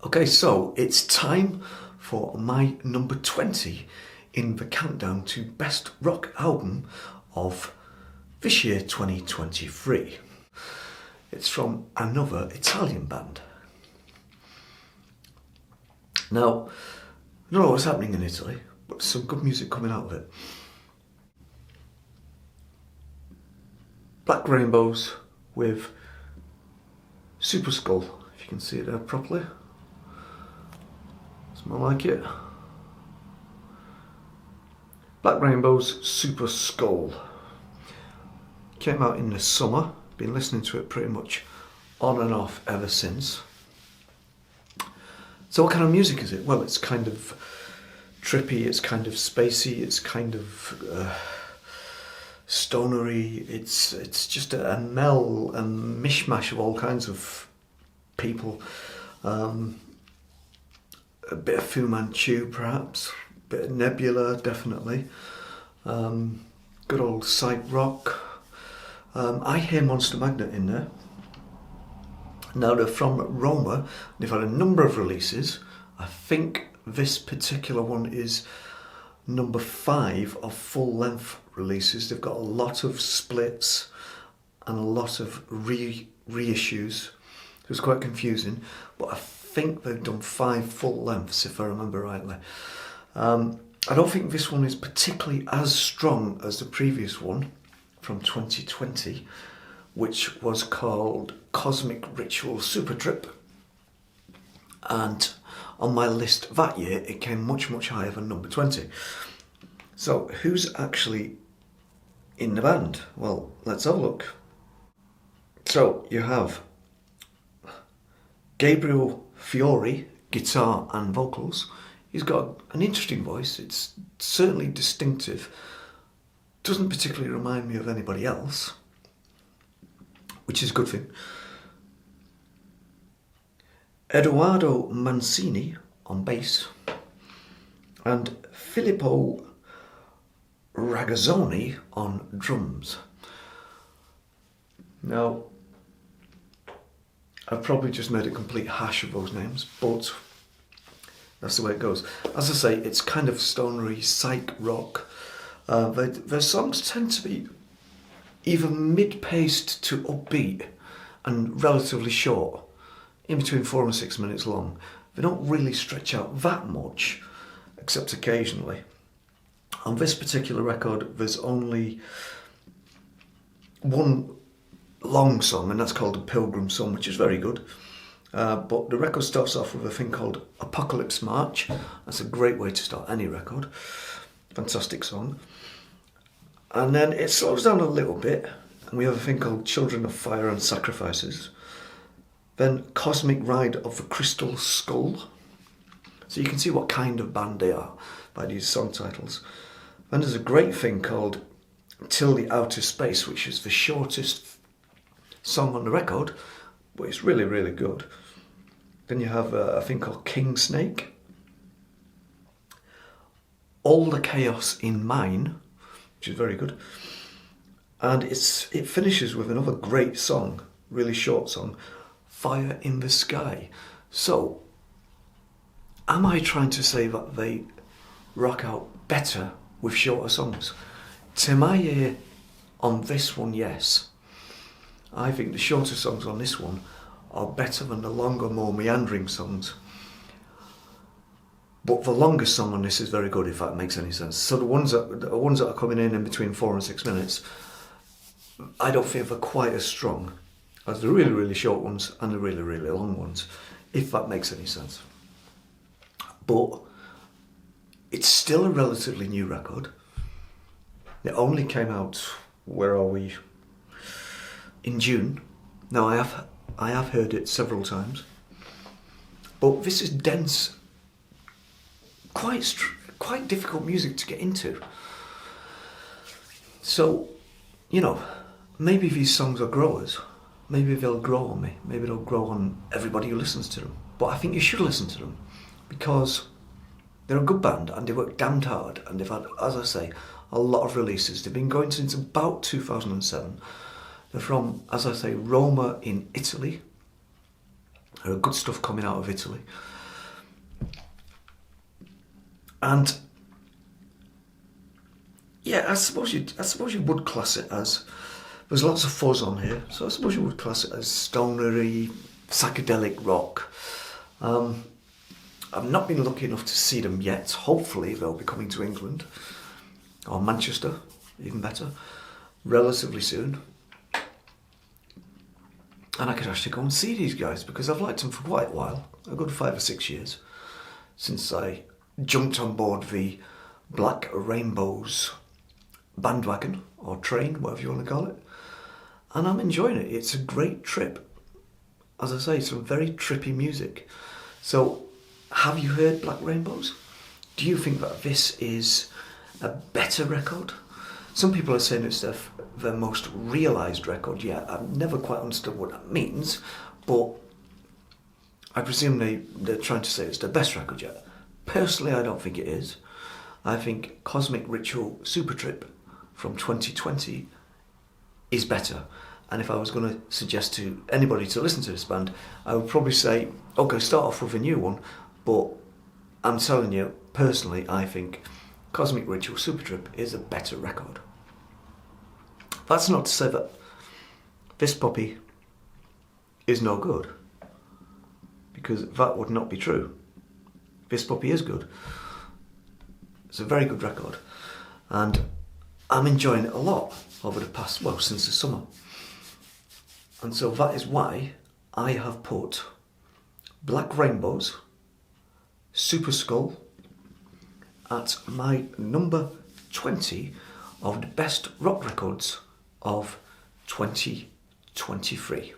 Okay, so it's time for my number 20 in the countdown to best rock album of this year 2023. It's from another Italian band. Now, I don't know what's happening in Italy, but some good music coming out of it. Black Rainbows with Superskull, if you can see it there properly. Smell like it. Black Rainbows, Superskull. Came out in the summer. Been listening to it pretty much on and off ever since. So what kind of music is it? Well, it's kind of trippy, it's kind of spacey, it's kind of stonery. It's just a mishmash of all kinds of people. A bit of Fu Manchu perhaps, a bit of Nebula definitely, good old psych rock. I hear Monster Magnet in there. Now they're from Roma, they've had a number of releases. I think this particular one is number 5 of full-length releases. They've got a lot of splits and a lot of reissues. It was quite confusing, but I think they've done 5 full lengths if I remember rightly. I don't think this one is particularly as strong as the previous one from 2020, which was called Cosmic Ritual Super Trip, and on my list that year it came much higher than number 20. So who's actually in the band? Well, let's have a look. So you have Gabriel Fiore, guitar and vocals. He's got an interesting voice, it's certainly distinctive, doesn't particularly remind me of anybody else, which is a good thing. Edoardo Mancini on bass, and Filippo Ragazzoni on drums. Now, I've probably just made a complete hash of those names, but that's the way it goes. As I say, it's kind of stonery, psych rock. Their songs tend to be either mid-paced to upbeat and relatively short, in between 4 and 6 minutes long. They don't really stretch out that much, except occasionally. On this particular record, there's only one long song, and that's called A Pilgrim Song, which is very good. But the record starts off with a thing called Apocalypse March. That's a great way to start any record. Fantastic song. And then it slows down a little bit, and we have a thing called Children of Fire and Sacrifices. Then Cosmic Ride of the Crystal Skull. So you can see what kind of band they are by these song titles. Then there's a great thing called Till the Outer Space, which is the shortest song on the record, but it's really good. Then you have a thing called King Snake. All the Chaos in Mine, which is very good. And it finishes with another great song, really short song, Fire in the Sky. So, am I trying to say that they rock out better with shorter songs? To my ear, on this one, yes. I think the shorter songs on this one are better than the longer, more meandering songs. But the longest song on this is very good, if that makes any sense. So the ones that are coming in between 4 and 6 minutes, I don't think they're quite as strong as the really short ones and the really long ones, if that makes any sense. But it's still a relatively new record. It only came out, where are we? In June. Now I have heard it several times, but this is dense, quite difficult music to get into. So, you know, maybe these songs are growers. Maybe they'll grow on me. Maybe they'll grow on everybody who listens to them. But I think you should listen to them, because they're a good band and they work damned hard, and they've had, as I say, a lot of releases. They've been going since about 2007. They're from, as I say, Roma in Italy. Good stuff coming out of Italy. And yeah, I suppose you would class it as, there's lots of fuzz on here, so I suppose you would class it as stonery, psychedelic rock. I've not been lucky enough to see them yet. Hopefully they'll be coming to England, or Manchester, even better, relatively soon. And I could actually go and see these guys, because I've liked them for quite a while, a good 5 or 6 years, since I jumped on board the Black Rainbows bandwagon, or train, whatever you want to call it. And I'm enjoying it. It's a great trip. As I say, some very trippy music. So, have you heard Black Rainbows? Do you think that this is a better record? Some people are saying it's their most realised record yet. I've never quite understood what that means, but I presume they're trying to say it's their best record yet. Personally, I don't think it is. I think Cosmic Ritual Super Trip from 2020 is better. And if I was going to suggest to anybody to listen to this band, I would probably say, okay, start off with a new one, but I'm telling you, personally, I think Cosmic Ritual Super Trip is a better record. That's not to say that this puppy is no good, because that would not be true. This puppy is good. It's a very good record, and I'm enjoying it a lot over the past, well, since the summer. And so that is why I have put Black Rainbows, Superskull, at my number 20 of the best rock records of 2023.